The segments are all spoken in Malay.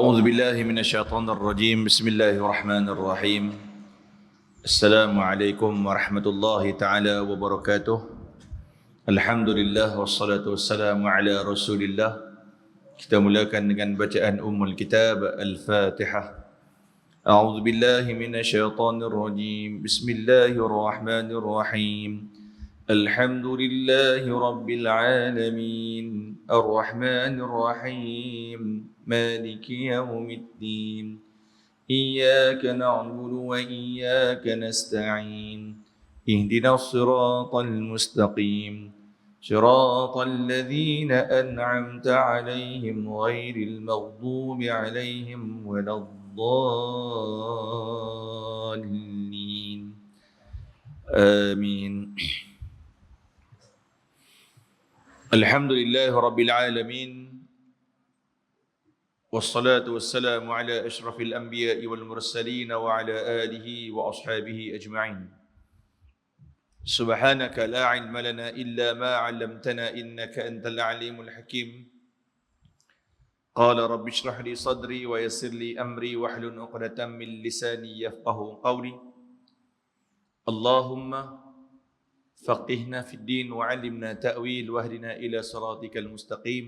أعوذ بالله من الشيطان الرجيم. بسم الله الرحمن الرحيم. السلام عليكم ورحمة الله تعالى وبركاته. الحمد لله والصلاة والسلام على رسول الله. Kita mulakan dengan bacaan Ummul Kitab Al-Fatihah. أعوذ بالله من الشيطان الرجيم. بسم الله الرحمن الرحيم. الحمد لله رب العالمين الرحمن الرحيم مالك يوم الدين إياك نعبد وإياك نستعين اهدنا الصراط المستقيم صراط الذين أنعمت عليهم غير المغضوب عليهم ولا الضالين آمين. Alhamdulillah Rabbil Alamin. Wassalatu wassalamu ala ashrafil anbiya'i wal mursalin wa ala alihi wa ashabihi ajma'in. Subhanaka la ilma lana illa ma 'allamtana innaka antal alimul hakim. Qala rabbi shrah li sadri wa yassir li amri wahlul 'uqdatam min lisani yafqahu qawli. Allahumma فقهنا في الدين وعلمنا تأويل واهدنا إلى صراطك المستقيم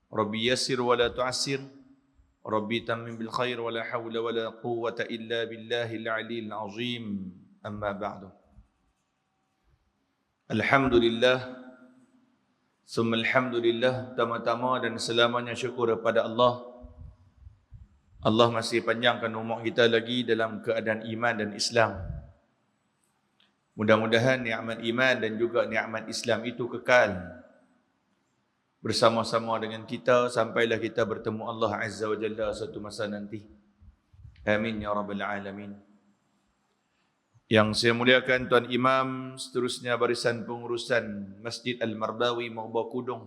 ربي يسر ولا تعسر ربي تمم بالخير ولا حول ولا قوة إلا بالله العلي العظيم أما بعد الحمد لله ثم الحمد لله tama-tama dan selamanya syukur kepada Allah. Allah masih panjangkan umur kita lagi dalam keadaan iman dan Islam. Mudah-mudahan nikmat iman dan juga nikmat Islam itu kekal bersama-sama dengan kita sampailah kita bertemu Allah Azza wa Jalla satu masa nanti. Amin ya rabbal alamin. Yang saya muliakan Tuan Imam, seterusnya barisan pengurusan Masjid Al-Mardawi Maubau Kudung,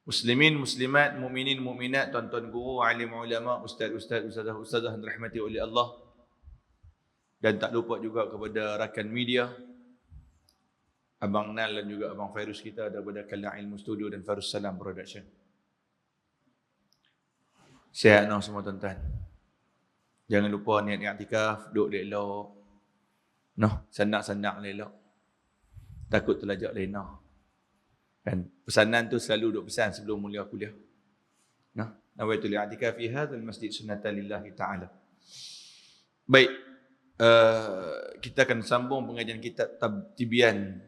muslimin, muslimat, mukminin, mukminat, tuan-tuan guru, alim ulama, ustaz-ustaz, ustazah yang dirahmati oleh Allah. Dan tak lupa juga kepada rakan media, Abang Nal dan juga Abang Fairuz kita daripada Kalna Ilmu Studio dan Farus Salam Production. Sihat noh semua tuan-tuan. Jangan lupa niat i'tikaf, duduk elok. Noh, sandak-sandak elok. Takut terlajak lena. Kan pesanan tu selalu duk pesan sebelum mula kuliah. Noh, nawaitul i'tikaf fi hadzal masjid sunnatan lillahi ta'ala. Baik. Kita akan sambung pengajian kitab Tibyan,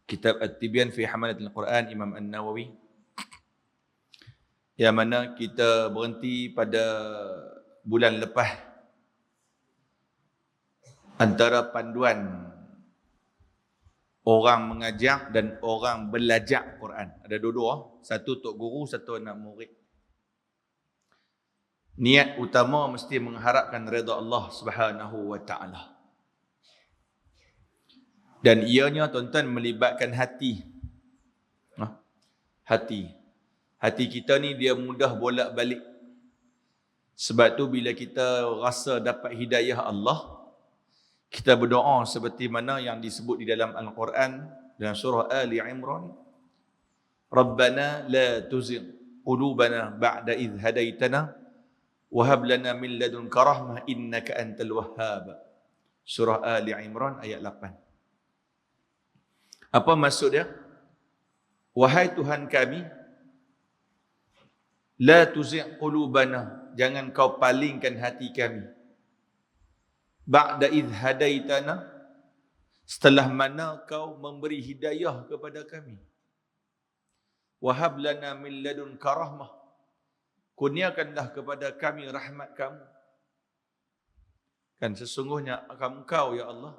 kitab At-Tibyan fi Hamalatil Quran Imam An-Nawawi, yang mana kita berhenti pada bulan lepas antara panduan orang mengajar dan orang belajar Quran. Ada dua-dua, satu untuk guru, satu anak murid. Niat utama mesti mengharapkan redha Allah Subhanahu wa taala. Dan ianya tuan-tuan melibatkan hati. Hati. Hati kita ni dia mudah bolak-balik. Sebab tu bila kita rasa dapat hidayah Allah, kita berdoa seperti mana yang disebut di dalam Al-Quran dalam surah Ali Imran. Rabbana la tuzigh qulubana ba'da idh hadaitana wahab lana min ladunka rahmah innaka antal wahhab. Surah Ali Imran ayat 8. Apa maksud dia? Wahai Tuhan kami, la tuzigh qulubana, jangan kau palingkan hati kami. Ba'da idh hadaitana, setelah mana kau memberi hidayah kepada kami. Wahab lana min ladunka rahmah, kurniakanlah kepada kami rahmat kamu. Kan sesungguhnya Engkau ya Allah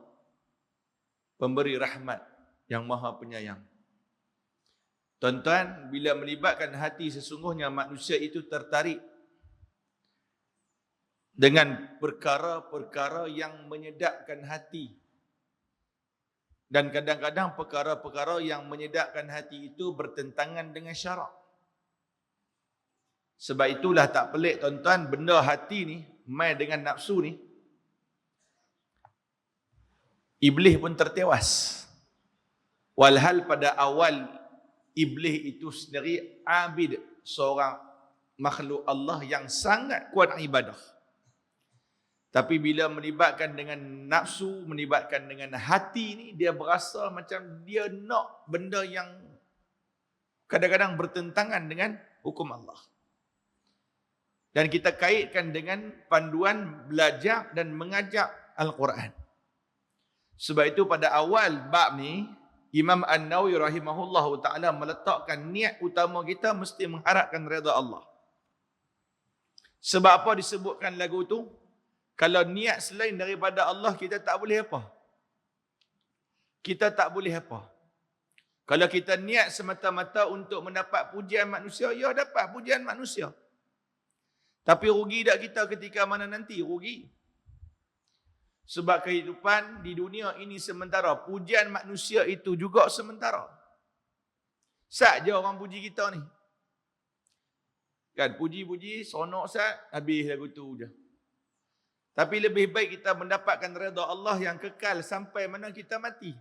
pemberi rahmat yang maha penyayang. Tuan-tuan, bila melibatkan hati, sesungguhnya manusia itu tertarik dengan perkara-perkara yang menyedapkan hati. Dan kadang-kadang perkara-perkara yang menyedapkan hati itu bertentangan dengan syarak. Sebab itulah tak pelik tuan-tuan, benda hati ni, main dengan nafsu ni, Iblis pun tertewas. Walhal pada awal Iblis itu sendiri abid, seorang makhluk Allah yang sangat kuat ibadah. Tapi bila melibatkan dengan nafsu, melibatkan dengan hati ni, dia berasa macam dia nak benda yang kadang-kadang bertentangan dengan hukum Allah. Dan kita kaitkan dengan panduan belajar dan mengajak Al-Quran. Sebab itu pada awal bab ni, Imam An-Nawawi rahimahullahu ta'ala meletakkan niat utama kita mesti mengharapkan redha Allah. Sebab apa disebutkan lagu tu? Kalau niat selain daripada Allah, kita tak boleh apa? Kita tak boleh apa? Kalau kita niat semata-mata untuk mendapat pujian manusia, ya dapat pujian manusia. Tapi rugi tak kita ketika mana nanti? Rugi. Sebab kehidupan di dunia ini sementara. Pujian manusia itu juga sementara. Saja orang puji kita ni. Kan, puji-puji, sonok sat, habis lagu tu je. Tapi lebih baik kita mendapatkan redha Allah yang kekal sampai mana kita mati.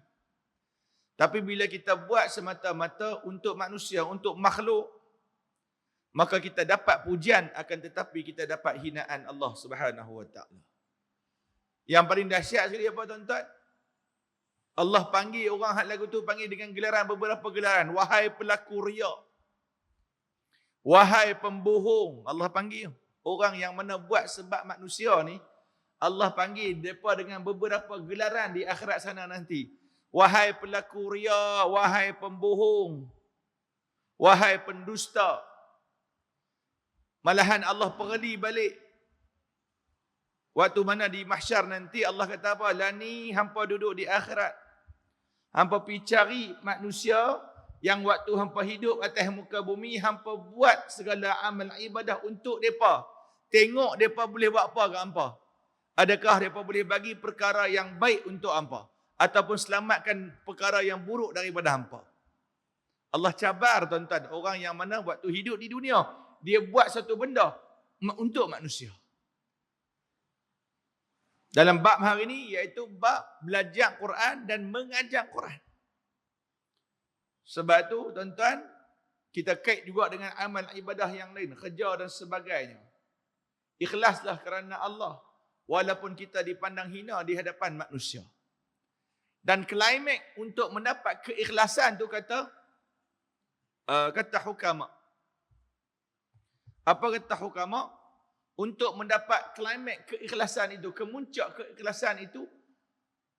Tapi bila kita buat semata-mata untuk manusia, untuk makhluk, maka kita dapat pujian, akan tetapi kita dapat hinaan Allah Subhanahu wa taala. Yang paling dahsyat sekali apa tuan-tuan? Allah panggil orang hak lagu tu, panggil dengan gelaran, beberapa gelaran. Wahai pelaku riak. Wahai pembohong. Allah panggil orang yang mana buat sebab manusia ni, Allah panggil mereka dengan beberapa gelaran di akhirat sana nanti. Wahai pelaku riya, wahai pembohong, wahai pendusta. Malahan Allah perli balik. Waktu mana di mahsyar nanti Allah kata apa? Lani hampa duduk di akhirat. Hampa pergi cari manusia yang waktu hampa hidup atas muka bumi, hampa buat segala amal ibadah untuk mereka. Tengok mereka boleh buat apa ke hampa. Adakah mereka boleh bagi perkara yang baik untuk hampa? Ataupun selamatkan perkara yang buruk daripada hampa. Allah cabar tuan-tuan, orang yang mana waktu hidup di dunia, dia buat satu benda untuk manusia. Dalam bab hari ini, iaitu bab belajar Quran dan mengajar Quran. Sebab itu tuan-tuan, kita kait juga dengan amal ibadah yang lain, kerja dan sebagainya. Ikhlaslah kerana Allah. Walaupun kita dipandang hina di hadapan manusia. Dan klimak untuk mendapat keikhlasan tu kata hukama. Apa kata hukama? Untuk mendapat klimak keikhlasan itu, kemuncak keikhlasan itu,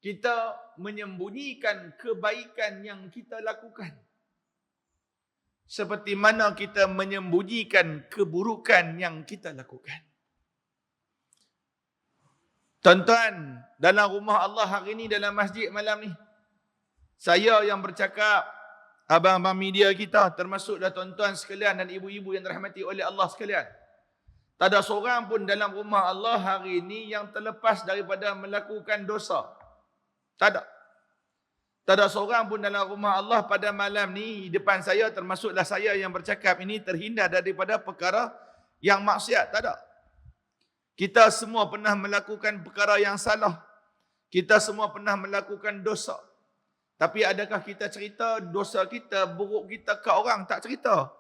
kita menyembunyikan kebaikan yang kita lakukan. Seperti mana kita menyembunyikan keburukan yang kita lakukan. Tuan-tuan, dalam rumah Allah hari ini, dalam masjid malam ni, saya yang bercakap, abang-abang media kita, termasuklah tuan-tuan sekalian dan ibu-ibu yang dirahmati oleh Allah sekalian. Tak ada seorang pun dalam rumah Allah hari ini yang terlepas daripada melakukan dosa. Tak ada. Tak ada seorang pun dalam rumah Allah pada malam ni, depan saya, termasuklah saya yang bercakap ini, terhindar daripada perkara yang maksiat. Tak ada. Kita semua pernah melakukan perkara yang salah. Kita semua pernah melakukan dosa. Tapi adakah kita cerita dosa kita, buruk kita ke orang? Tak cerita.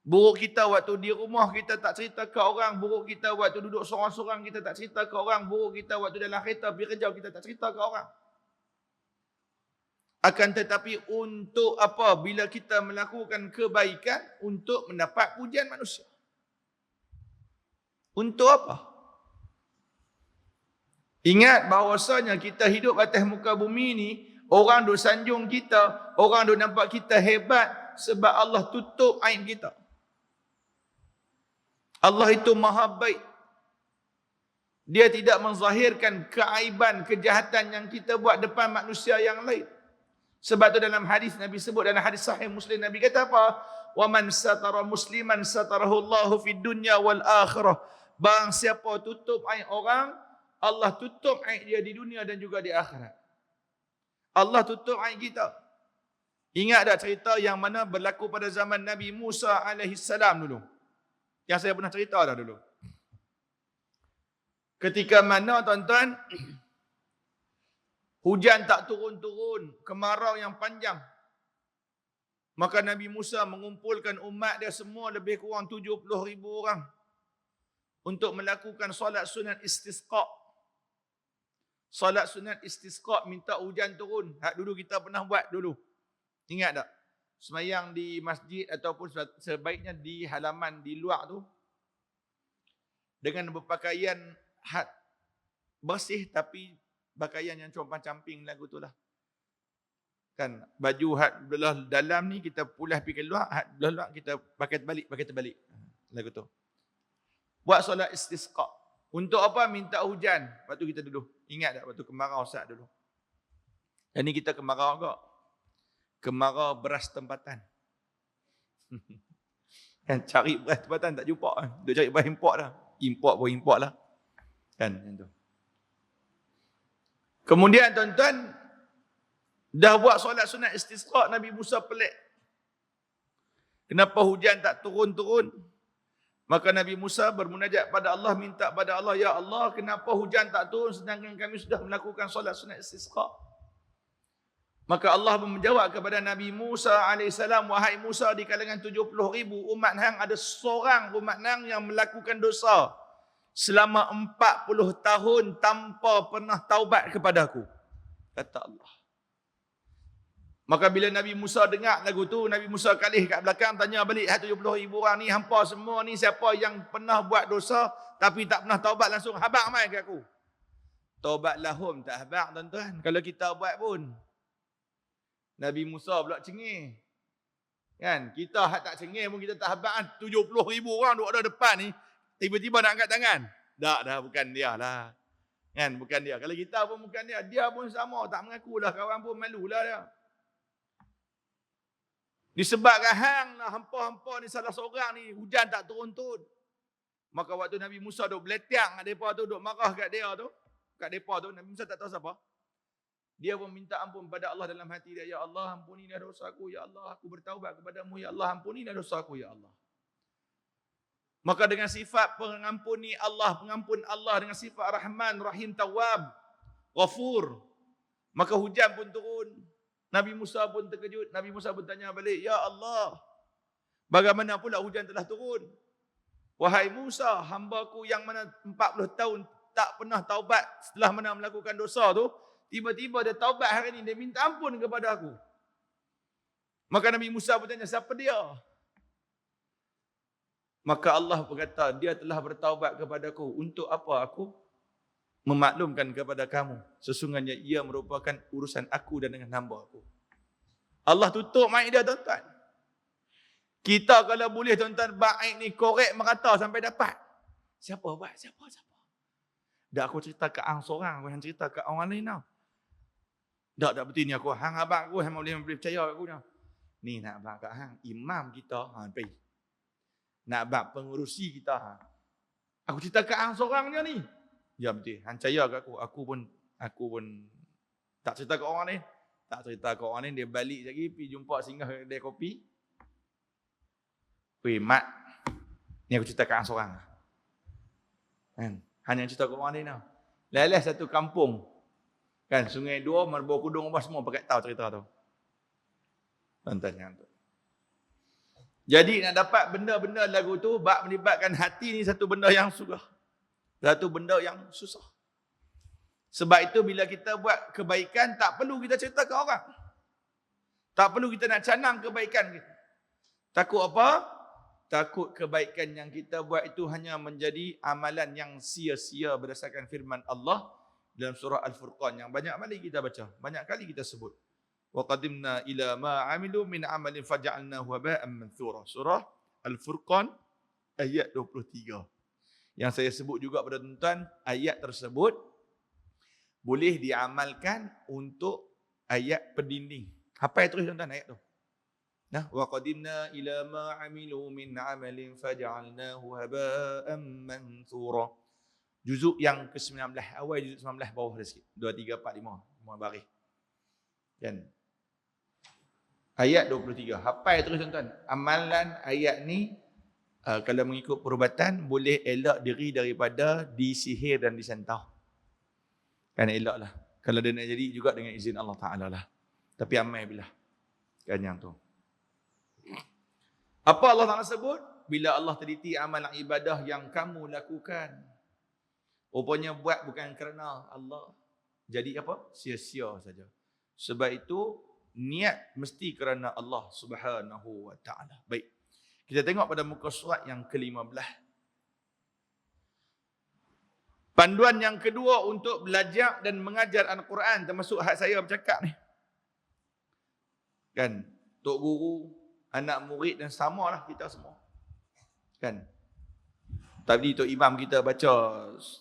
Buruk kita waktu di rumah, kita tak cerita ke orang. Buruk kita waktu duduk sorang-sorang, kita tak cerita ke orang. Buruk kita waktu dalam kereta pergi kerja, kita tak cerita ke orang. Akan tetapi untuk apa? Bila kita melakukan kebaikan, untuk mendapat pujian manusia. Untuk apa? Ingat bahawasanya kita hidup atas muka bumi ni, orang duk sanjung kita, orang duk nampak kita hebat sebab Allah tutup aib kita. Allah itu maha baik. Dia tidak menzahirkan keaiban, kejahatan yang kita buat depan manusia yang lain. Sebab tu dalam hadis Nabi sebut, dalam hadis sahih Muslim, Nabi kata apa? Wa man satara musliman satarahu Allahu fid dunya wal akhirah. Barang siapa tutup aib orang, Allah tutup aib dia di dunia dan juga di akhirat. Allah tutup aib kita. Ingat tak cerita yang mana berlaku pada zaman Nabi Musa alaihissalam dulu? Yang saya pernah cerita dah dulu. Ketika mana tuan-tuan, hujan tak turun-turun, kemarau yang panjang. Maka Nabi Musa mengumpulkan umat dia semua lebih kurang 70,000 orang untuk melakukan solat sunat istisqa. Solat sunat istisqa, minta hujan turun. Hak dulu kita pernah buat dulu. Ingat tak? Semayang di masjid ataupun sebaiknya di halaman di luar tu dengan berpakaian bersih tapi pakaian yang compang-camping lagu tu lah. Kan baju belah dalam ni kita pulas pergi keluar, belah luar kita pakai terbalik lagu tu. Buat solat istisqa. Untuk apa? Minta hujan. Lepas tu kita duduk. Ingat tak waktu kemarau saat dulu? Dan ni kita kemarau kok. Kemarau beras tempatan. Kan cari beras tempatan tak jumpa kan. Duk cari beras import dah. Import lah. Kan macam tu. Kemudian tuan-tuan dah buat solat sunat istisqa, Nabi Musa pelik. Kenapa hujan tak turun-turun? Maka Nabi Musa bermunajat pada Allah, minta pada Allah, ya Allah, kenapa hujan tak turun sedangkan kami sudah melakukan solat sunat istisqa? Maka Allah menjawab kepada Nabi Musa AS, wahai Musa, di kalangan 70,000 umat hang ada seorang umat hang yang melakukan dosa selama 40 tahun tanpa pernah taubat kepada aku. Kata Allah. Maka bila Nabi Musa dengar lagu tu, Nabi Musa kalih kat belakang, tanya balik 70,000 orang ni, hampa semua ni siapa yang pernah buat dosa tapi tak pernah taubat langsung habaq mai kat aku. Taubat lahum tak habaq tuan-tuan. Kalau kita buat pun. Nabi Musa pula cengih. Kan? Kita tak cengih pun kita tak habaq kan. 70,000 orang duduk ada depan ni, tiba-tiba nak angkat tangan. Dah bukan dia lah. Kan? Bukan dia. Kalau kita pun bukan dia. Dia pun sama. Tak mengakulah. Kawan pun malulah dia. Disebabkan hang lah hampa-hampa ni salah seorang ni hujan tak turun-turun. Maka waktu Nabi Musa duk beletiang kat depa tu, duk marah kat dia tu, kat depa tu, Nabi Musa tak tahu siapa. Dia pun minta ampun pada Allah dalam hati dia, ya Allah ampunilah dosa aku, ya Allah aku bertaubat kepadamu, ya Allah ampunilah dosa aku, ya Allah. Maka dengan sifat pengampuni Allah, pengampun Allah dengan sifat Rahman, Rahim, Tawwab, Ghafur, maka hujan pun turun. Nabi Musa pun terkejut. Nabi Musa pun tanya balik, ya Allah, bagaimana pula hujan telah turun? Wahai Musa, hamba-Ku yang mana 40 tahun tak pernah taubat setelah mana melakukan dosa tu, tiba-tiba dia taubat hari ini, dia minta ampun kepada aku. Maka Nabi Musa pun tanya, siapa dia? Maka Allah berkata, dia telah bertaubat kepadaku. Untuk apa aku memaklumkan kepada kamu? Sesungguhnya ia merupakan urusan aku dan dengan hamba aku. Allah tutup mic dia tuan-tuan. Kita kalau boleh tuan-tuan baik ni korek merata sampai dapat. Siapa buat? Siapa? Dah aku cerita ke hang seorang, aku yang cerita ke orang lain tau. Tak betul ni aku. Hang abang aku, hang boleh percaya aku tau. Ni nak abang kat hang, imam kita, pergi. Nak abang pengurusi kita. Aku cerita ke hang seorang je ni. Ya betul. Hang percaya kat aku. Aku pun tak cerita ke orang lain. Tak cerita ke orang lain. Dia balik lagi. Pergi jumpa singgah kedai kopi. Weh mat. Ni aku cerita ke hang seorang. Kan? Hang yang cerita ke orang lain tau. Lelah satu kampung. Kan? Sungai Dua, Marbo Kudung apa semua pakai tahu cerita tu. Tuan-tuan yang tu. Jadi nak dapat benda-benda lagu tu, bab melibatkan hati ni satu benda yang susah. Satu benda yang susah. Sebab itu bila kita buat kebaikan, tak perlu kita cerita ke orang. Tak perlu kita nak canang kebaikan kita. Takut apa? Takut kebaikan yang kita buat itu hanya menjadi amalan yang sia-sia berdasarkan firman Allah dalam surah Al-Furqan yang banyak kali kita baca. Banyak kali kita sebut. Wa qadimna ila ma amilu min amalin faja'alnahu haba'an manthura. Surah Al-Furqan ayat 23. Yang saya sebut juga pada tuan-tuan, ayat tersebut boleh diamalkan untuk ayat pendinding. Apa yang terus tuan-tuan ayat tu? Nah, wa qadimna ila ma amilu min amalin faj'alnahu haba'an manthura. Juzuk yang ke-19, awal juzuk 19 bawah dah sikit. 2 3 4 5 baris. Kan? Ayat 23. Hafal terus tuan-tuan. Amalan ayat ni kalau mengikut perubatan boleh elak diri daripada disihir dan disantau. Kan elaklah. Kalau dia nak jadi juga dengan izin Allah Taala lah. Tapi amai bila. Kan yang tu. Apa Allah Ta'ala sebut? Bila Allah teliti amalan ibadah yang kamu lakukan. Rupanya buat bukan kerana Allah. Jadi apa? Sia-sia saja. Sebab itu, niat mesti kerana Allah Subhanahu wa Ta'ala. Baik. Kita tengok pada muka surat yang ke-15. Panduan yang kedua untuk belajar dan mengajar Al-Quran, termasuk hak saya bercakap ni. Kan? Tok guru, anak murid dan samalah kita semua. Kan? Tadi Tok Imam kita baca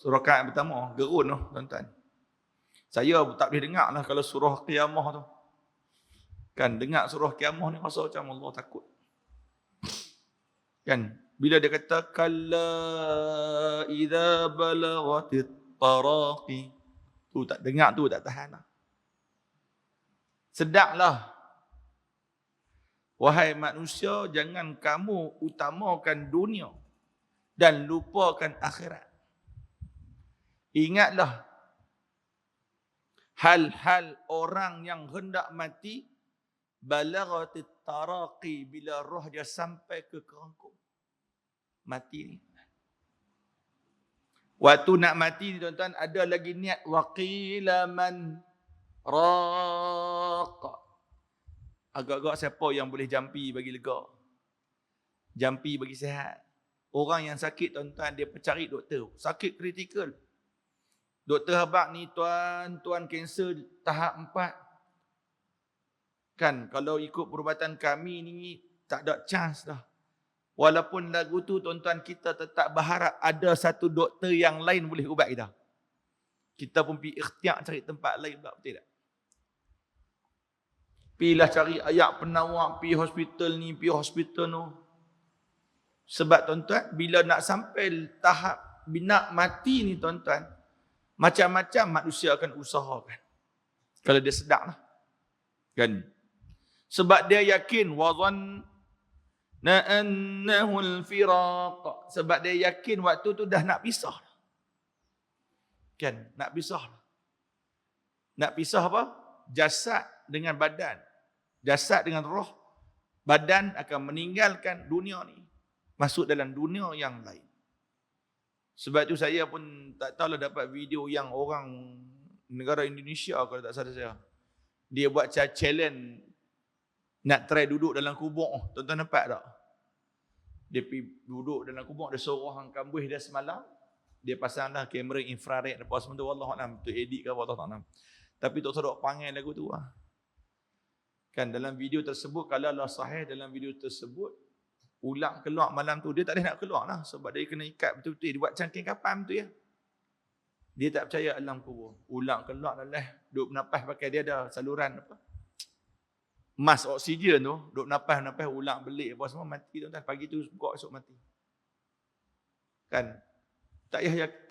rakaat pertama, gerun tu, tuan-tuan. Saya tak boleh dengar lah kalau surah Qiyamah tu. Kan, dengar surah Qiyamah ni rasa macam Allah takut. Kan, bila dia kata kalla idza balaghatit taraqi, tu tak dengar tu tak tahan lah. Sedaklah wahai manusia, jangan kamu utamakan dunia dan lupakan akhirat. Ingatlah hal-hal orang yang hendak mati, balaghatit taraqi, bila roh dia sampai ke kerangkung. Mati ni. Waktu nak mati ni tuan-tuan, ada lagi niat waqila man raqa. Agak-agak siapa yang boleh jampi bagi lega? Jampi bagi sihat. Orang yang sakit tuan-tuan, dia cari doktor. Sakit kritikal. Doktor habaq ni tuan kanser tahap 4. Kan, kalau ikut perubatan kami ni, tak ada chance dah. Walaupun lagu tu tuan-tuan, kita tetap berharap ada satu doktor yang lain boleh ubat kita. Kita pun pergi ikhtiar cari tempat lain pula, betul tak? Pergilah cari ayat penawar, pergi hospital ni, pergi hospital tu. Sebab tuan-tuan, bila nak sampai tahap nak mati ni tuan-tuan, macam-macam manusia akan usahakan. Kalau dia sedar lah. Kan? Sebab dia yakin wazan na'annahu al-firaq. Sebab dia yakin waktu tu dah nak pisah. Kan? Nak pisah. Nak pisah apa? Jasad dengan badan. Jasad dengan roh. Badan akan meninggalkan dunia ni. Masuk dalam dunia yang lain. Sebab tu saya pun tak tahulah dapat video yang orang negara Indonesia kalau tak salah saya. Dia buat challenge nak try duduk dalam kubur. Tuan-tuan nampak tak? Dia pergi duduk dalam kubur, dia suruh orang kambuh dia semalam. Dia pasanglah kamera infrared apa semua tu. Wallahualam, tu edit ke apa tak tahu. Tapi tak sedap panggil lagu tu lah. Kan dalam video tersebut, kalau Allah sahih dalam video tersebut, ulang keluar malam tu, dia tak boleh nak keluar lah. Sebab dia kena ikat betul-betul. Dia buat cangking kapam tu ya. Dia tak percaya alam kubur. Ulang keluar lah. Duduk bernafas pakai dia ada saluran apa. Mas oksigen tu. Duduk bernafas, ulang belik apa semua. Mati tuan-tuan. Pagi tu buka esok mati. Kan. Tak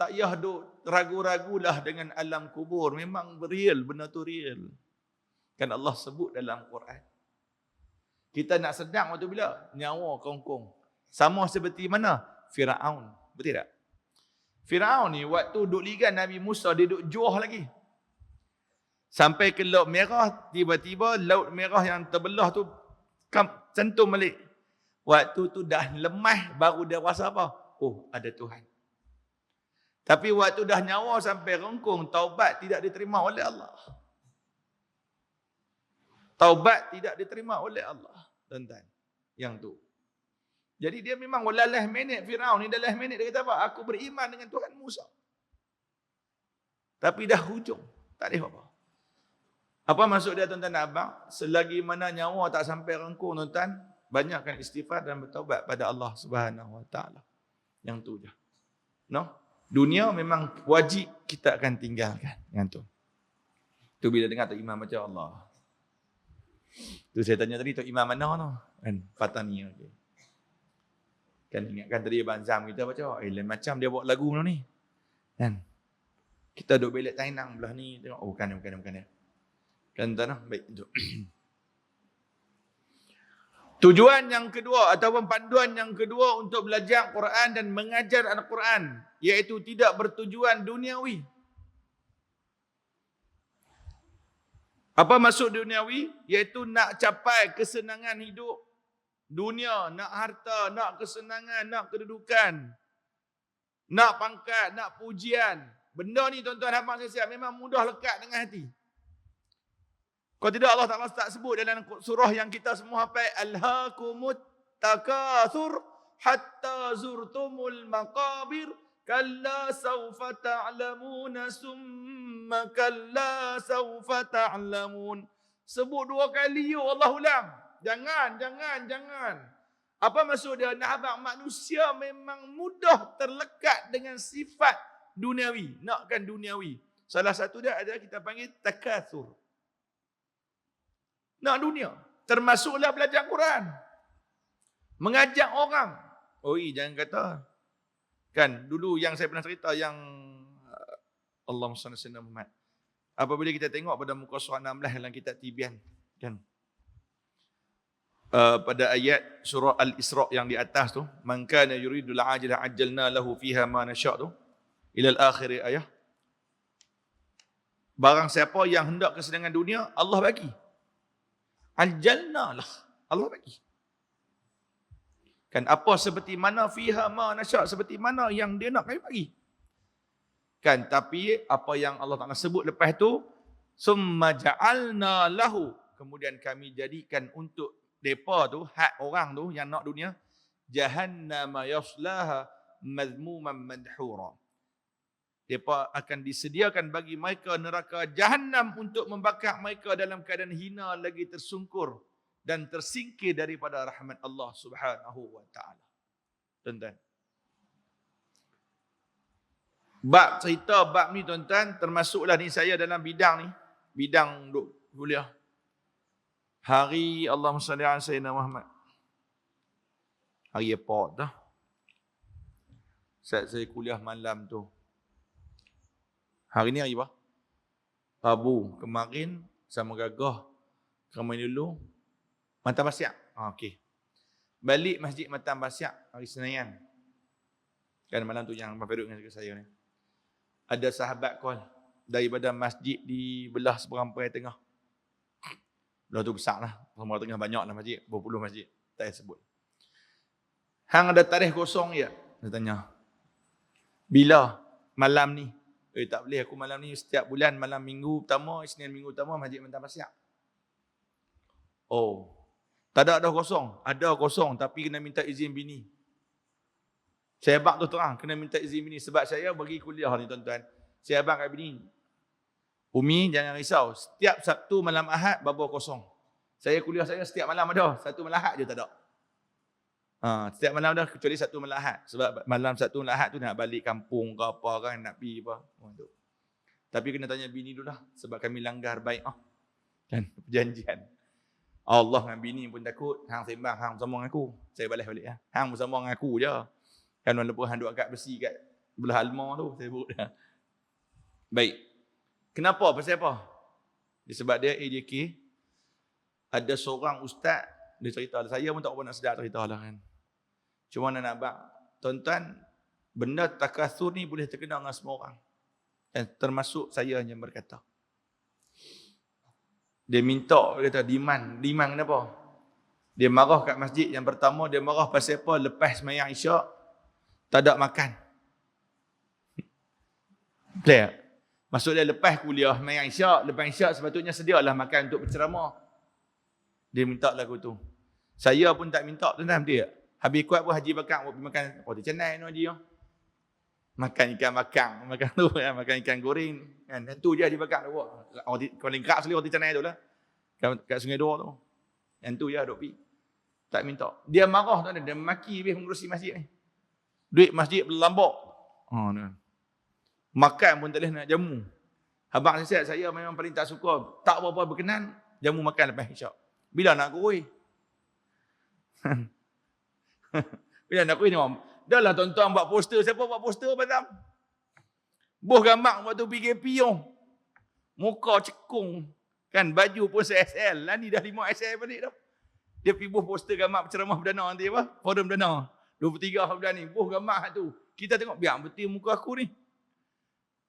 payah duk ragu-ragulah dengan alam kubur. Memang real. Benda tu real. Kan Allah sebut dalam Quran. Kita nak sedang waktu bila? Nyawa kongkong. Sama seperti mana? Firaun. Betul tak? Firaun ni waktu duk ligan Nabi Musa, dia duk juah lagi. Sampai ke Laut Merah, tiba-tiba Laut Merah yang terbelah tu centum balik. Waktu tu dah lemah, baru dia rasa apa? Oh, ada Tuhan. Tapi waktu dah nyawa sampai rengkung, taubat tidak diterima oleh Allah. Taubat tidak diterima oleh Allah. Tuan-tuan. Yang tu. Jadi dia memang walalah minit Firaun ni, dalam minit dia kata apa? Aku beriman dengan Tuhan Musa. Tapi dah hujung. Tak ada apa. Apa maksud dia tuan-tuan dan abang? Selagi mana nyawa tak sampai rengkung tuan-tuan, banyakkan istighfar dan bertaubat pada Allah Subhanahu Wa Taala. Yang tu je. No? Dunia memang wajib kita akan tinggalkan. Yang tu. Tu bila dengar Tok Imam baca Allah. Tu saya tanya tadi, Tok Imam mana tu? Kan Patani. Okay. Kan ingatkan tadi Abang Zam kita baca, lain macam dia buat lagu ni. Kan? Kita duduk belik tainang belah ni, tengok, oh bukan dia. Kan tanah, baik tu. Tujuan yang kedua ataupun panduan yang kedua untuk belajar Quran dan mengajar Al-Quran, iaitu tidak bertujuan duniawi. Apa maksud duniawi? Iaitu nak capai kesenangan hidup Dunia, nak harta, nak kesenangan, nak kedudukan, nak pangkat, nak pujian. Benda ni tuan-tuan hamba sekalian memang mudah lekat dengan hati. Kalau tidak Allah Ta'ala tak sebut dalam surah yang kita semua hafal, Alhaakumut takathur hatta zurtumul maqabir kalla sawfa ta'lamuna summa kalla sawfa ta'lamun. Sebut 2 kali, ya Allah ulang. Jangan. Apa maksud dia? Nak habaq manusia memang mudah terlekat dengan sifat duniawi. Nakkan duniawi. Salah satu dia adalah kita panggil takathur. Nak dunia. Termasuklah belajar Quran. Mengajak orang. Jangan kata. Kan, dulu yang saya pernah cerita yang Allahumma salli ala Muhammad. Apabila kita tengok pada muka surah 16 dalam kitab Tibyan. Kan. Pada ayat surah Al-Isra' yang di atas tu. Man kana yuridul ajilah ajjalna lahu fiha ma nasya' tu. Ilal akhir ayat. Barang siapa yang hendak kesenangan dunia, Allah bagi. Aljalna lah. Allah bagi. Kan apa seperti mana fiha ma nasya', seperti mana yang dia nak kami bagi. Kan, tapi apa yang Allah Ta'ala sebut lepas tu, summa ja'alna lahu, kemudian kami jadikan untuk depa tu, hak orang tu yang nak dunia, jahannama yaslaha madhmuman madhura. Depa akan disediakan bagi mereka neraka Jahannam untuk membakar mereka dalam keadaan hina lagi tersungkur dan tersingkir daripada rahmat Allah Subhanahu wa taala. Tuan-tuan. Bab cerita bab ni tuan-tuan, termasuklah ni saya dalam bidang duk kuliah. Hari Allahumma salli ala Sayyidina Muhammad. Hari apa dah? Saat saya kuliah malam tu. Hari ni hari apa? Rabu. Kemarin sama gagah. Kemarin dulu. Matan Basiak. Okey. Balik Masjid Matan Basiak hari Senayan. Kan malam tu yang Abang Ferud dengan saya ni. Ada sahabat call daripada masjid di belah seberang Perai Tengah. Belah tu besar lah. Seberang Tengah banyak lah masjid. Berpuluh masjid. Tak payah sebut. Hang ada tarikh kosong ya? Dia tanya. Bila? Malam ni. Tak boleh aku malam ni setiap bulan malam minggu pertama, Isnin minggu pertama Masjid Matan Basiak. Tak ada kosong. Ada kosong tapi kena minta izin bini. Saya abang tu terang kena minta izin bini sebab saya bagi kuliah ni tuan-tuan. Saya abang kat bini. Umi jangan risau. Setiap Sabtu malam Ahad baba kosong. Saya kuliah saya setiap malam ada. Satu malam Ahad je tak ada. Setiap malam dah kecuali Sabtu malam Ahad. Sebab malam Sabtu malam Ahad tu nak balik kampung ke apa kan, nak pergi apa. Tapi kena tanya bini dulu lah. Sebab kami langgar baik. Kan, perjanjian. Allah dengan bini pun takut. Hang sembang, hang bersama dengan aku. Saya balas balik. Hang bersama dengan aku je. Kan walaupun hang duduk angkat besi kat belah almar tu. Saya sebut dah. Baik. Kenapa? Pasal apa? Sebab dia AJK. Ada seorang ustaz. Dia cerita. Saya pun tak apa nak sedar cerita lah kan. Cuma nak abang, tuan-tuan, benda takatsur ni boleh terkena dengan semua orang. Dan termasuk saya yang berkata. Dia minta, dia kata, demand kenapa? Dia marah kat masjid yang pertama, dia marah pasal apa? Lepas sembahyang Isyak, tak ada makan. Clear? Maksud dia lepas kuliah sembahyang Isyak, lepas Isyak sepatutnya sedialah makan untuk berceramah. Dia minta lagu tu. Saya pun tak minta, tuan-tuan, dia. Habis kuat pun Haji Bakar buat makan roti canai tu Haji. Makan ikan bakang, makan tu kan, makan ikan goreng kan. Itu je Haji Bakar tu buat. Paling kerap sekali roti canai tu lah. Kat Sungai Dua tu. Yang tu je duk pi. Tak minta. Dia marah tu, dia maki habis mengurusi masjid ni. Duit masjid berlambak. Makan pun tak boleh nak jamu. Abang saya memang paling tak suka. Tak apa-apa berkenan, jamu makan lepas Isyak. Bila nak kuih? Bila nak kuih ni orang. Dah lah tuan-tuan buat poster. Siapa buat poster Abang? Boh gambar waktu PKP yang. Muka cekung. Kan baju pun se-SL. Lah ni dah 5 SL balik dah. Dia pergi buh poster gambar penceramah perdana nanti apa? Forum perdana. 23 bulan ni. Buh gambar tu. Kita tengok biar betul muka aku ni.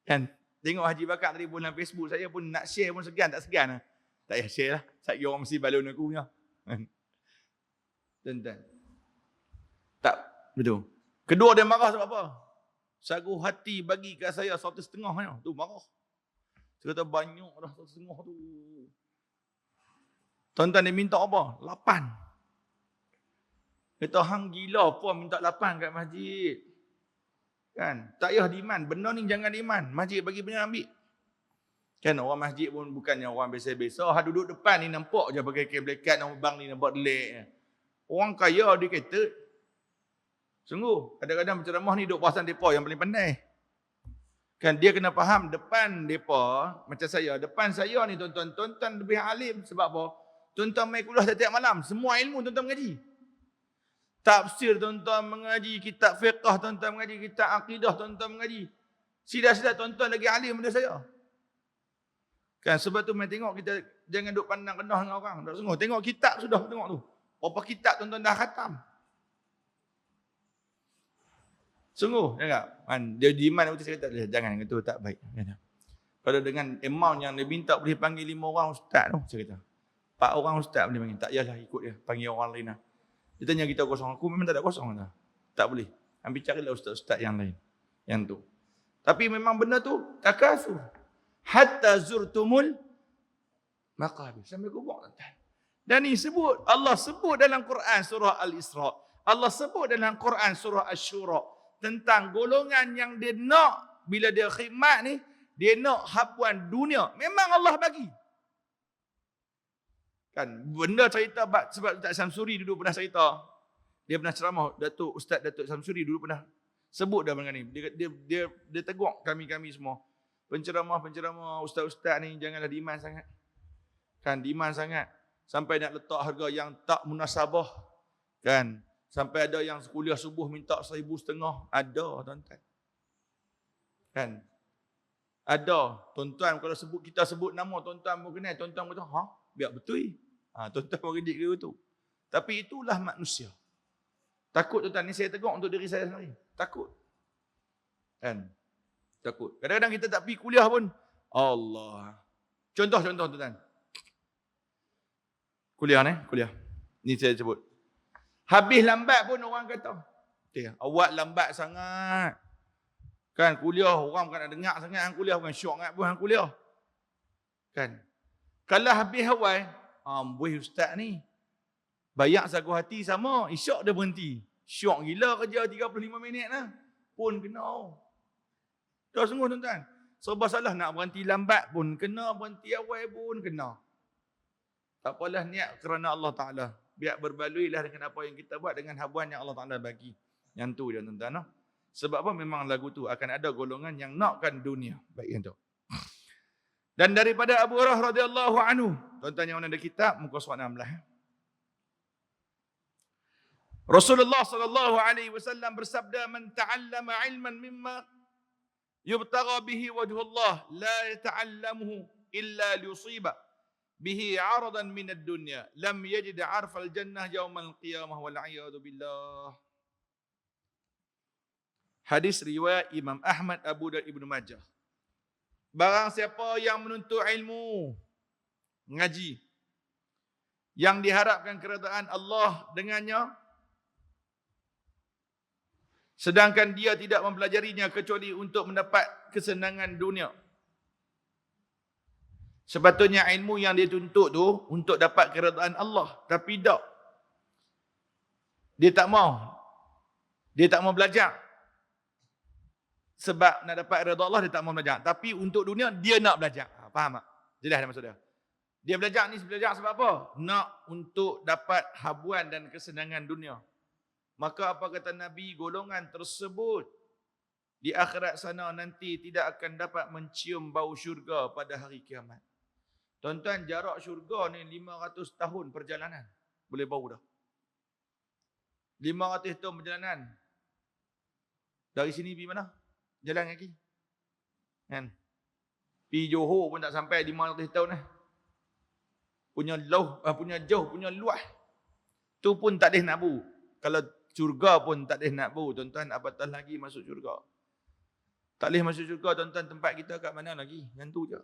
Kan? Tengok Haji Bakar tadi pun dalam Facebook. Saya pun nak share pun segan tak segan lah. Tak payah share lah. Saya orang mesti balon aku punya. Tuan-tuan. Tak, betul. Kedua dia marah sebab apa? Sagu hati bagi kat saya 1,5 tu marah. Dia kata banyak dah 1,5 tu. Tuan-tuan dia minta apa? 8. Kata hang gila apa minta 8 kat masjid. Kan? Tak payah demand. Benda ni jangan demand. Masjid bagi punya ambil. Kan orang masjid pun bukannya orang biasa-biasa. Ha duduk depan ni nampak je pakai kain belekat nama bang ni nampak delik. Orang kaya dia kata. Sungguh, kadang-kadang penceramah ni duduk perasan depa yang paling pandai. Kan dia kena faham depan depa, macam saya, depan saya ni tuan-tuan lebih alim sebab apa? Tuan-tuan main kuliah setiap malam, semua ilmu tuan-tuan mengaji. Tafsir tuan-tuan mengaji, kitab fiqh tuan-tuan mengaji, kitab akidah tuan-tuan mengaji. Sida-sida tuan-tuan lagi alim daripada saya. Kan sebab tu main tengok kita jangan duk pandang rendah dengan orang. Tak sungguh tengok kitab sudah tengok tu. Berapa kitab tuan-tuan dah khatam. Sungguh jangan. Dia demand waktu saya kata jangan itu tak baik. Kalau dengan amount yang dia minta boleh panggil 5 orang ustaz tu saya kata. 4 orang ustaz boleh panggil. Tak yalah ikut dia panggil orang lain lah. Dia tanya kita kosong. Aku memang tak ada kosong kata. Tak boleh. Ambil carilah ustaz-ustaz yang lain. Yang tu. Tapi memang benda tu takasur. Hatta zurtumul maqabir. Sampai kubur tuan. Dan ni sebut Allah sebut dalam Quran surah Al-Isra. Allah sebut dalam Quran surah Asy-Syura tentang golongan yang dia nak bila dia khidmat ni dia nak hapuan dunia. Memang Allah bagi. Kan benda cerita sebab Ustaz Samsuri dulu pernah cerita. Dia pernah ceramah Ustaz Datuk Samsuri dulu pernah sebut dah benda ni. Dia tegur kami semua. Penceramah ustaz-ustaz ni janganlah demand sangat. Kan demand sangat sampai nak letak harga yang tak munasabah. Kan sampai ada yang kuliah subuh minta 1,500. Ada tuan-tuan. Kan ada tuan-tuan kalau kita sebut nama tuan-tuan pun kenal, tuan-tuan kata ha biar betul. Tuan-tuan pun redik ke tu. Tapi itulah manusia. Takut tuan-tuan ni saya tegur untuk diri saya sendiri. Takut. Kan takut. Kadang-kadang kita tak pergi kuliah pun. Allah. Contoh tuan-tuan. Kuliah. Ni saya sebut. Habis lambat pun orang kata. Awak lambat sangat. Kan kuliah orang bukan nak dengar sangat hang kuliah. Bukan syok sangat pun hang kuliah. Kan. Kalau habis awal. Amboi ustaz ni. Bayar sagu hati sama. Isyak dia berhenti. Syok gila kerja 35 minit lah. Pun kena. Dah sungguh tuan-tuan. Serba salah nak berhenti lambat pun kena, berhenti awal pun kena. Tak apalah niat kerana Allah Ta'ala. Biar berbaluilah dengan apa yang kita buat dengan habuan yang Allah Ta'ala bagi. Yang tu dia tuan-tuan. Sebab apa memang lagu tu akan ada golongan yang nakkan dunia. Baik yang tu. Dan daripada Abu Hurairah radhiyallahu anhu. Tuan-tuan yang mana ada kitab, muka surat 16. Rasulullah sallallahu alaihi wasallam bersabda, "Man ta'allama 'ilman mimma yubtagha bihi wajhullah la yata'allamuhu illa liyusiba bihi 'aradan min ad-dunya lam yajid 'arfal jannah yaumal qiyamah wal 'iyadu billah." Hadis riwayat Imam Ahmad, Abu Daud, Ibnu Majah. Barang siapa yang menuntut ilmu, ngaji, yang diharapkan keredaan Allah dengannya, sedangkan dia tidak mempelajarinya kecuali untuk mendapat kesenangan dunia. Sepatutnya ilmu yang dia tuntut tu untuk dapat keredaan Allah. Tapi tak. Dia tak mau. Dia tak mau belajar. Sebab nak dapat redha Allah, dia tak mau belajar. Tapi untuk dunia, dia nak belajar. Faham tak? Jelas dah maksud dia. Dia belajar ni belajar sebab apa? Nak untuk dapat habuan dan kesenangan dunia. Maka apa kata Nabi, golongan tersebut di akhirat sana nanti tidak akan dapat mencium bau syurga pada hari kiamat. Tuan-tuan, jarak syurga ni 500 tahun perjalanan. Boleh bau dah. 500 tahun perjalanan. Dari sini pergi mana? Jalan kaki. Kan? Pergi Johor pun tak sampai 500 tahun lah. Punya jauh, punya luas. Tu pun tak boleh nak bau. Kalau syurga pun tak boleh nak bau, tuan-tuan, apatah lagi masuk syurga. Tak boleh masuk syurga, tuan-tuan, tempat kita kat mana lagi? Yang tu je.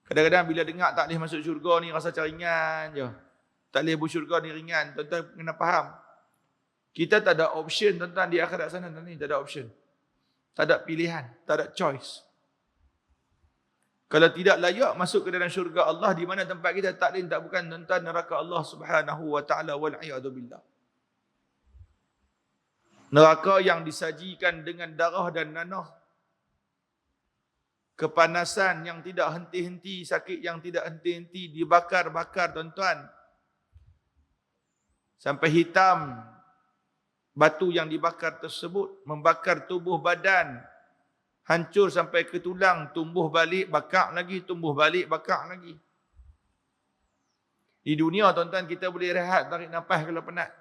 Kadang-kadang bila dengar tak boleh masuk syurga ni rasa caringan je. tak boleh bersyurga ni ringan. Tuan-tuan kena faham. Kita tak ada option tuan-tuan di akhirat sana ni. Tak ada option. Tak ada pilihan. Tak ada choice. Kalau tidak layak masuk ke dalam syurga Allah, di mana tempat kita tak lain tak bukan tuan-tuan neraka Allah Subhanahu wa taala wal a'yadu billah. Neraka yang disajikan dengan darah dan nanah. Kepanasan yang tidak henti-henti, sakit yang tidak henti-henti, dibakar-bakar tuan-tuan. Sampai hitam batu yang dibakar tersebut, membakar tubuh badan, hancur sampai ke tulang, tumbuh balik, bakar lagi, tumbuh balik, bakar lagi. Di dunia tuan-tuan kita boleh rehat, tarik nafas kalau penat.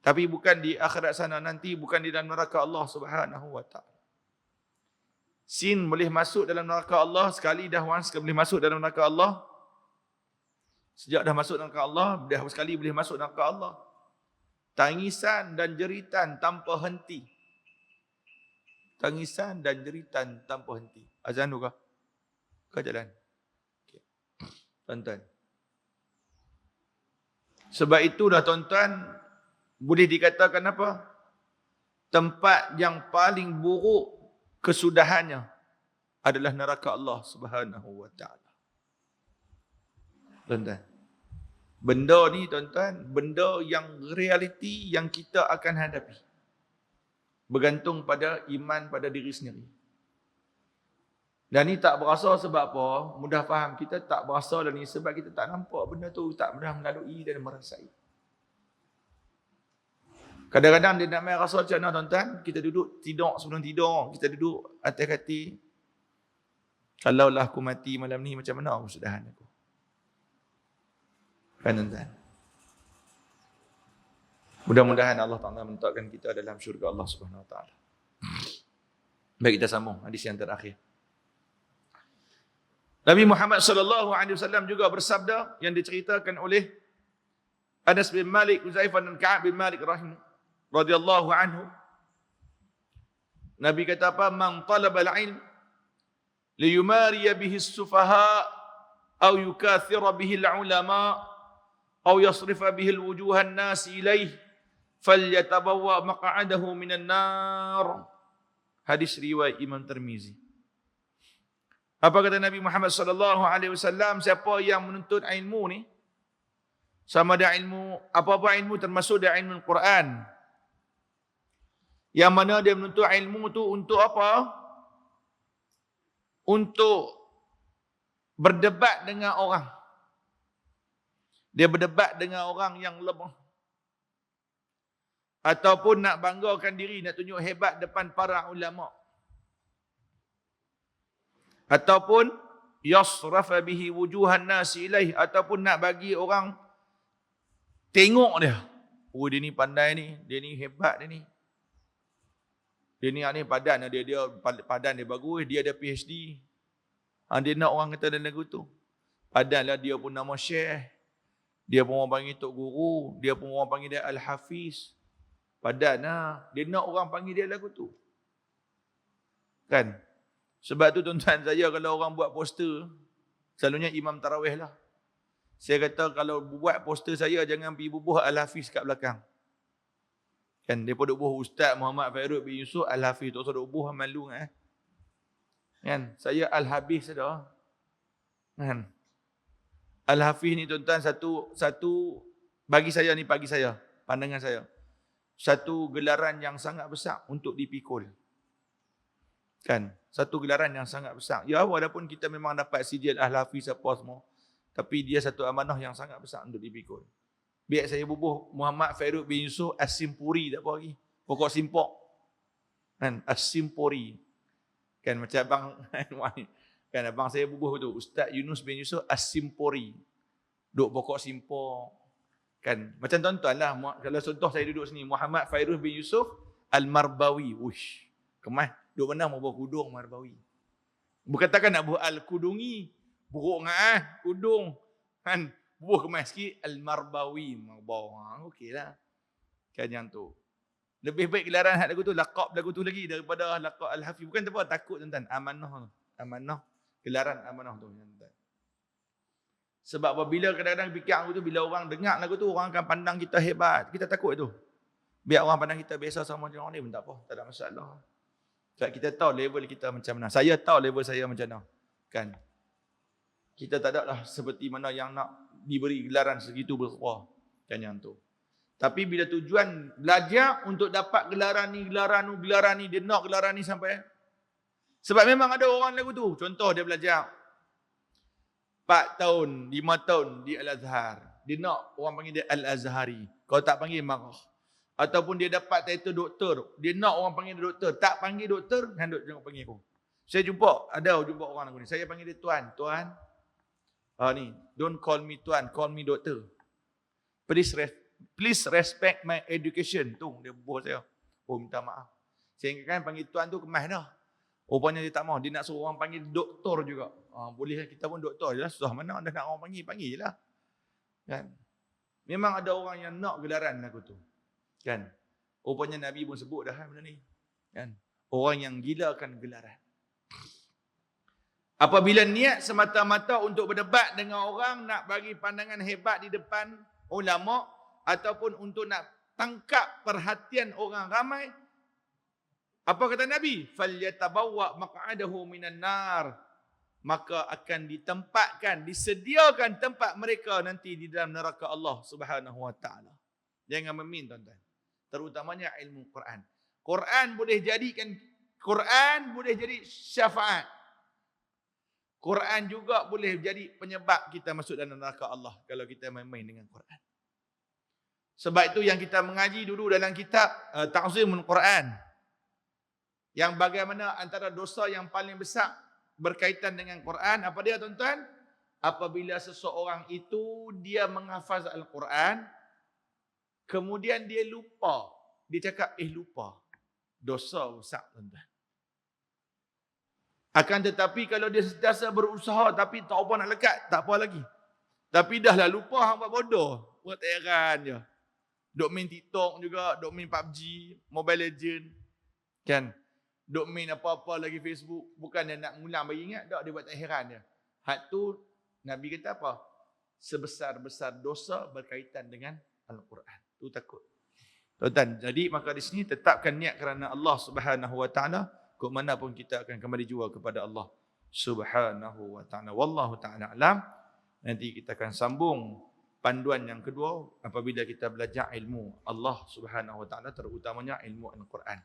Tapi bukan di akhirat sana nanti, bukan di dalam neraka Allah Subhanahu wa taala. Sin boleh masuk dalam neraka Allah sekali dah once boleh masuk dalam neraka Allah. Sejak dah masuk neraka Allah, dah sekali boleh masuk neraka Allah. Tangisan dan jeritan tanpa henti. Tangisan dan jeritan tanpa henti. Azan dulu kah? Kau jalan. Okay. Tuan-tuan. Sebab itulah tuan-tuan, boleh dikatakan apa? Tempat yang paling buruk kesudahannya adalah neraka Allah Subhanahu wa taala. Tuan-tuan. Benda ni tuan-tuan, benda yang realiti yang kita akan hadapi. Bergantung pada iman pada diri sendiri. Dan ni tak berasa sebab apa? Mudah faham, kita tak berasa dan ni sebab kita tak nampak benda tu, tak pernah melalui dan merasai. Kadang-kadang dia nak main rasa macam mana tuan-tuan? Kita duduk tidur sebelum tidur, kita duduk atas kaki. Kalaulah aku mati malam ni, macam mana kesudahan aku? Kan tuan-tuan? Mudah-mudahan Allah Ta'ala menetapkan kita dalam syurga Allah Subhanahu Wa Ta'ala. Baik, kita sambung hadis yang terakhir. Nabi Muhammad sallallahu alaihi wasallam juga bersabda yang diceritakan oleh Anas bin Malik, Uzaifah dan Ka'ab bin Malik radhiyallahu anhu. Nabi kata apa? Man talaba al-ilm liyumariya bihi as-sufaha aw yukathira bihi al-ulama aw yasrifa bihi al-wujuha an-nas ilayhi falyatabawwa maq'adahu minan nar. Hadis riwayat Imam Tirmizi. Apa kata Nabi Muhammad sallallahu alaihi wasallam? Siapa yang menuntut ilmu ni, sama ada ilmu apa-apa ilmu, termasuk dia ilmu Al-Quran, yang mana dia menuntut ilmu tu untuk apa? Untuk berdebat dengan orang. Dia berdebat dengan orang yang lemah. Ataupun nak banggakan diri, nak tunjuk hebat depan para ulama. Ataupun yasrafa bihi wujuhan nasi ilaih, ataupun nak bagi orang tengok dia. Oh, dia ni pandai ni, dia ni hebat dia ni. Dia ni padan dia padan dia bagus, dia ada PhD. Dia nak orang kata dalam lagu tu. Padanlah dia pun nama Syekh. Dia pun orang panggil Tok Guru, dia pun orang panggil dia Al-Hafiz. Padanlah, dia nak orang panggil dia lagu tu. Kan? Sebab tu tuan-tuan, saya kalau orang buat poster, selalunya imam tarawih lah. Saya kata kalau buat poster saya, jangan pergi bubuh Al-Hafiz kat belakang. Kan, dia pun duk bubuh Ustaz Muhammad Fairuz bin Yusuf Al-Hafiz. Tak usah duk bubuh malu kan, saya Al-Habis saja. Kan. Al-Hafiz ni tuan-tuan, satu bagi saya ni, bagi saya, pandangan saya, satu gelaran yang sangat besar untuk dipikul. Kan, satu gelaran yang sangat besar. Ya, walaupun kita memang dapat sijil Al-Hafiz apa semua, tapi dia satu amanah yang sangat besar untuk dipikul. Biar saya bubuh Muhammad Fairuz bin Yusuf As-Simpuri, tak apa lagi. Pokok simpok. Kan, As-Simpuri. Kan, macam abang kan, abang saya bubuh tu, Ustaz Yunus bin Yusuf As-Simpuri. Duk pokok simpok. Kan, macam tuan-tuan lah, kalau contoh saya duduk sini, Muhammad Fairuz bin Yusuf Al-Marbawi. Uish, kemas. Duk mana mau bawa kudung Marbawi. Bukan takkan nak buat Al-Kudungi. Buruk ngah, kudung. Kan, buah kemas sikit, Al-Marbawi. Bawah, okeylah. Kan yang tu. Lebih baik gelaran lagu tu, laqab lagu tu lagi daripada laqab Al-Hafiz. Bukan apa, takut tuan-tuan. Amanah. Amanah. Gelaran amanah tu. Tuan-tuan. Sebab apabila kadang-kadang fikir lagu tu, bila orang dengar lagu tu, orang akan pandang kita hebat. Kita takut tu. Biar orang pandang kita biasa sama macam orang ni pun tak apa. Tak ada masalah. Sebab kita tahu level kita macam mana. Saya tahu level saya macam mana. Kan? Kita tak ada lah seperti mana yang nak diberi gelaran segitu besar. Kan yang tu. Tapi bila tujuan belajar untuk dapat gelaran ni, dia nak gelaran ni sampai. Sebab memang ada orang lagu tu. Contoh dia belajar 4 tahun, 5 tahun di Al-Azhar. Dia nak orang panggil dia Al-Azhari. Kalau tak panggil marah. Ataupun dia dapat title doktor. Dia nak orang panggil dia doktor. Tak panggil doktor, jangan panggil aku. Saya jumpa orang lagu ni. Saya panggil dia tuan. Tuan. Ni, don't call me tuan, call me doktor. Please respect my education. Tu dia bos saya. Oh, minta maaf. Saya ingatkan panggil tuan tu kemas dah. Rupanya dia tak mahu. Dia nak suruh orang panggil doktor juga. Boleh kita pun doktor je lah. Susah mana anda nak orang panggil je lah. Kan? Memang ada orang yang nak gelaran lagu tu. Kan? Rupanya Nabi pun sebut dah benda ni. Kan? Orang yang gilakan gelaran. Apabila niat semata-mata untuk berdebat dengan orang, nak bagi pandangan hebat di depan ulama, ataupun untuk nak tangkap perhatian orang ramai, apa kata Nabi? Falyatabawwa maq'adahu minan nar. Maka akan ditempatkan, disediakan tempat mereka nanti di dalam neraka Allah Subhanahu wa taala. Jangan main tuan-tuan. Terutamanya ilmu Quran. Quran boleh jadi syafaat. Quran juga boleh jadi penyebab kita masuk dalam neraka Allah kalau kita main-main dengan Quran. Sebab itu yang kita mengaji dulu dalam kitab Ta'zimul Quran. Yang bagaimana antara dosa yang paling besar berkaitan dengan Quran, apa dia tuan-tuan? Apabila seseorang itu dia menghafaz Al-Quran, kemudian dia lupa. Dia cakap, lupa. Dosa besar tuan-tuan. Akan tetapi kalau dia sentiasa berusaha tapi tak apa nak lekat, tak apa lagi. Tapi dah lah lupa hang buat bodoh. Buat tak heran je. Duk main TikTok juga, duk main PUBG, Mobile Legend. Kan? Duk main apa-apa lagi Facebook. Bukan dia nak ngulang bagi ingat, tak, dia buat tak heran je. Hak tu Nabi kata apa? Sebesar-besar dosa berkaitan dengan Al-Quran. Tu takut. Tuan-tuan, jadi maka di sini tetapkan niat kerana Allah Subhanahu wa taala. Kok mana pun kita akan kembali jua kepada Allah Subhanahu wa ta'ala. Wallahu ta'ala alam. Nanti kita akan sambung panduan yang kedua apabila kita belajar ilmu Allah Subhanahu wa ta'ala, terutamanya ilmu Al-Quran.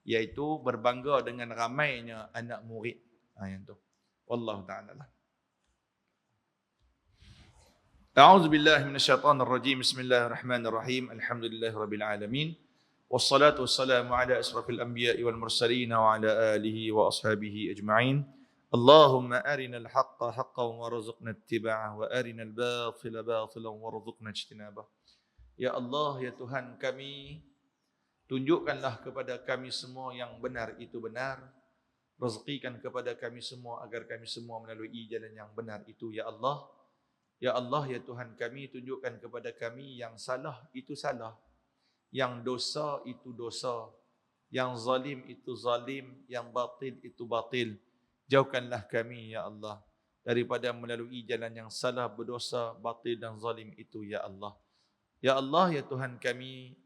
Iaitu berbangga dengan ramainya anak murid. Yang tu. Wallahu ta'ala alam. A'udzu billahi minasyaitonir rajim. Bismillahirrahmanirrahim. Alhamdulillahirabbil alamin. Wassalatu wassalamu ala asrafil anbiya'i wal mursalin wa ala alihi wa ashabihi ajma'in. Allahumma arinal haqqa haqqan warzuqna ittiba'ah wa arinal batila batilan warzuqna ijtinabah. Ya Allah, ya Tuhan kami, tunjukkanlah kepada kami semua yang benar itu benar. Rezekikan kepada kami semua agar kami semua melalui jalan yang benar itu, ya Allah. Ya Allah, ya Tuhan kami, tunjukkan kepada kami yang salah itu salah, yang dosa itu dosa, yang zalim itu zalim, yang batil itu batil. Jauhkanlah kami, ya Allah, daripada melalui jalan yang salah, berdosa, batil dan zalim itu, ya Allah. Ya Allah, ya Tuhan kami,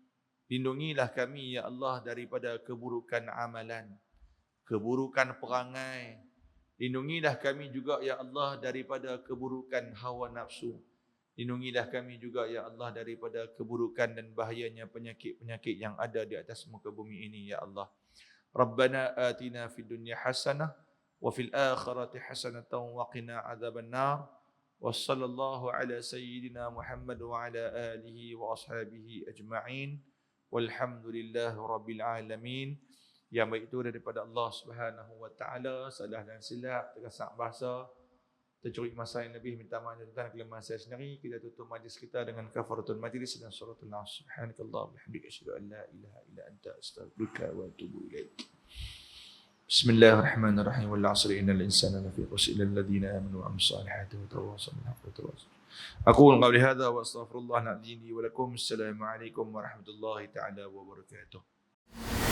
lindungilah kami, ya Allah, daripada keburukan amalan, keburukan perangai. Lindungilah kami juga, ya Allah, daripada keburukan hawa nafsu. Lindungilah kami juga, ya Allah, daripada keburukan dan bahayanya penyakit-penyakit yang ada di atas muka bumi ini, ya Allah. Rabbana atina fid dunya hasanah wa fil akhirati hasanatan wa qina adzaban nar. Wa sallallahu ala sayyidina Muhammad wa ala alihi wa ashabihi ajma'in. Walhamdulillahi rabbil alamin. Yang baik itu daripada Allah Subhanahu wa taala, salah dan silap, terkesak bahasa, tercuri masa yang lebih, minta maaf tentang kelemahan saya sendiri. Kita tutup majlis kita dengan kafaratul majlis dan suratul Nas. Subhanakallah bihamdika asyhadu an la ilaha illa anta astaghfiruka wa atubu ilaik. Bismillahirrahmanirrahim. Wal 'asri innal insana lafi khusr illa alladhina amanu wa 'amilus salihati wa tawassaw bil haqqi wa tawassaw. Aqulu qawli hadha wa astaghfirullah li wa lakum. Assalamu alaikum warahmatullahi taala wabarakatuh.